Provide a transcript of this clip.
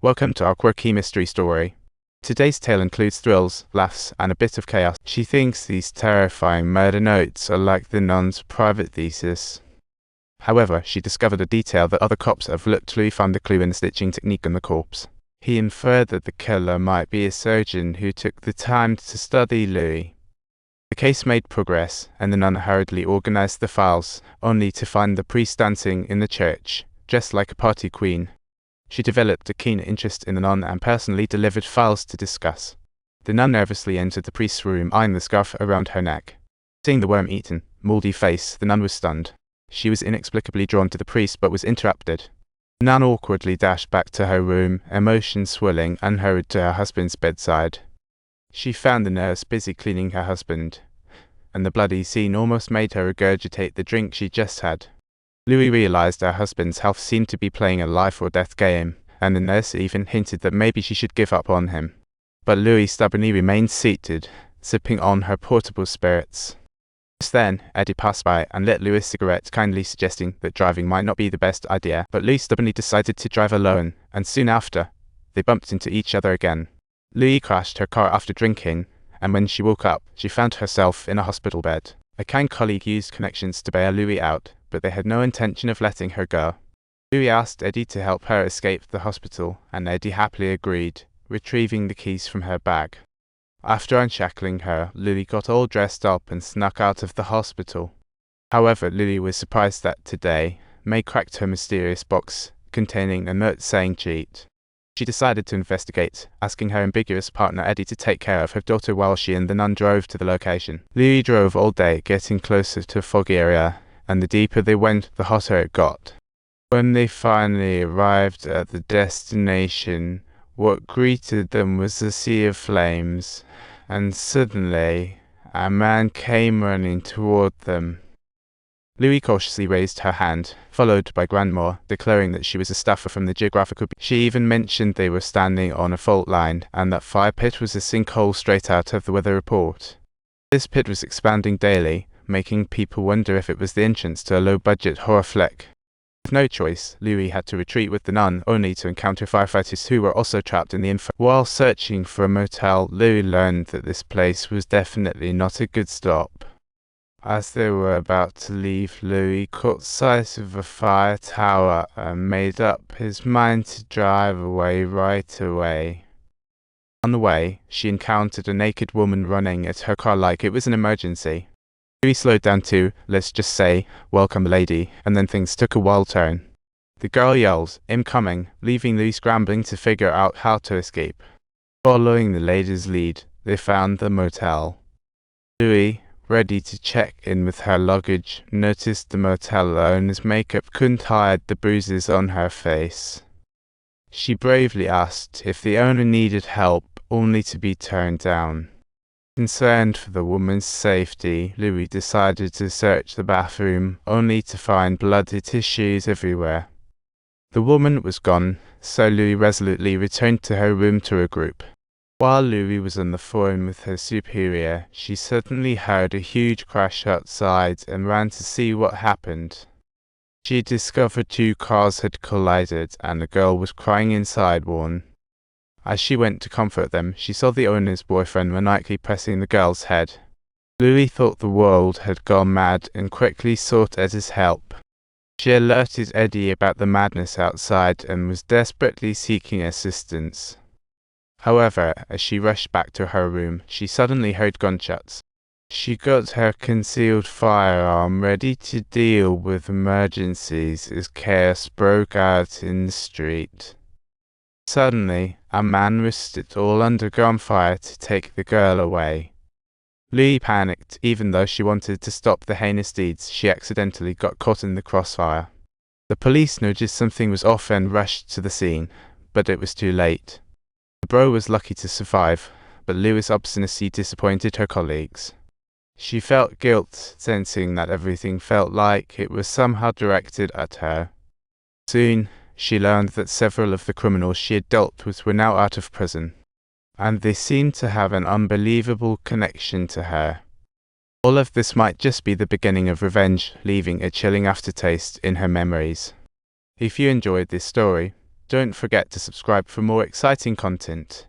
Welcome to our quirky mystery story. Today's tale includes thrills, laughs, and a bit of chaos. She thinks these terrifying murder notes are like the nun's private thesis. However, she discovered a detail that other cops overlooked. Louis found the clue in the stitching technique on the corpse. He inferred that the killer might be a surgeon who took the time to study Louis. The case made progress, and the nun hurriedly organized the files, only to find the priest dancing in the church, dressed like a party queen. She developed a keen interest in the nun and personally delivered files to discuss. The nun nervously entered the priest's room, eyeing the scarf around her neck. Seeing the worm-eaten, mouldy face, the nun was stunned. She was inexplicably drawn to the priest but was interrupted. The nun awkwardly dashed back to her room, emotions swelling, and hurried to her husband's bedside. She found the nurse busy cleaning her husband, and the bloody scene almost made her regurgitate the drink she just had. Louis realized her husband's health seemed to be playing a life-or-death game, and the nurse even hinted that maybe she should give up on him. But Louis stubbornly remained seated, sipping on her portable spirits. Just then, Eddie passed by and lit Louis a cigarette, kindly suggesting that driving might not be the best idea, but Louis stubbornly decided to drive alone, and soon after, they bumped into each other again. Louis crashed her car after drinking, and when she woke up, she found herself in a hospital bed. A kind colleague used connections to bail Louis out, but they had no intention of letting her go. Louis asked Eddie to help her escape the hospital, and Eddie happily agreed, retrieving the keys from her bag. After unshackling her, Louis got all dressed up and snuck out of the hospital. However, Louis was surprised that today, May cracked her mysterious box containing a note saying cheat. She decided to investigate, asking her ambiguous partner Eddie to take care of her daughter while she and the nun drove to the location. Louis drove all day, getting closer to a foggy area, and the deeper they went, the hotter it got. When they finally arrived at the destination, what greeted them was a sea of flames, and suddenly, a man came running toward them. Louis cautiously raised her hand, followed by Grandma, declaring that she was a staffer from the Geographical. She even mentioned they were standing on a fault line, and that Fire Pit was a sinkhole straight out of the weather report. This pit was expanding daily, making people wonder if it was the entrance to a low-budget horror flick. With no choice, Louis had to retreat with the nun, only to encounter firefighters who were also trapped in the info. While searching for a motel, Louis learned that this place was definitely not a good stop. As they were about to leave, Louis caught sight of a fire tower and made up his mind to drive away right away. On the way, she encountered a naked woman running at her car like it was an emergency. Louis slowed down to, let's just say, welcome lady, and then things took a wild turn. The girl yells, incoming, leaving Louis scrambling to figure out how to escape. Following the lady's lead, they found the motel. Louis, ready to check in with her luggage, noticed the motel owner's makeup couldn't hide the bruises on her face. She bravely asked if the owner needed help, only to be turned down. Concerned for the woman's safety, Louis decided to search the bathroom, only to find bloody tissues everywhere. The woman was gone, so Louis resolutely returned to her room to regroup. While Louis was on the phone with her superior, she suddenly heard a huge crash outside and ran to see what happened. She discovered 2 cars had collided and the girl was crying inside one. As she went to comfort them, she saw the owner's boyfriend maniacally pressing the girl's head. Louis thought the world had gone mad and quickly sought Eddie's help. She alerted Eddie about the madness outside and was desperately seeking assistance. However, as she rushed back to her room, she suddenly heard gunshots. She got her concealed firearm ready to deal with emergencies as chaos broke out in the street. Suddenly, a man risked it all under gunfire to take the girl away. Louis panicked, even though she wanted to stop the heinous deeds. She accidentally got caught in the crossfire. The police noticed something was off and rushed to the scene, but it was too late. The bro was lucky to survive, but Louis' obstinacy disappointed her colleagues. She felt guilt, sensing that everything felt like it was somehow directed at her. Soon, she learned that several of the criminals she had dealt with were now out of prison, and they seemed to have an unbelievable connection to her. All of this might just be the beginning of revenge, leaving a chilling aftertaste in her memories. If you enjoyed this story, Don't forget to subscribe for more exciting content.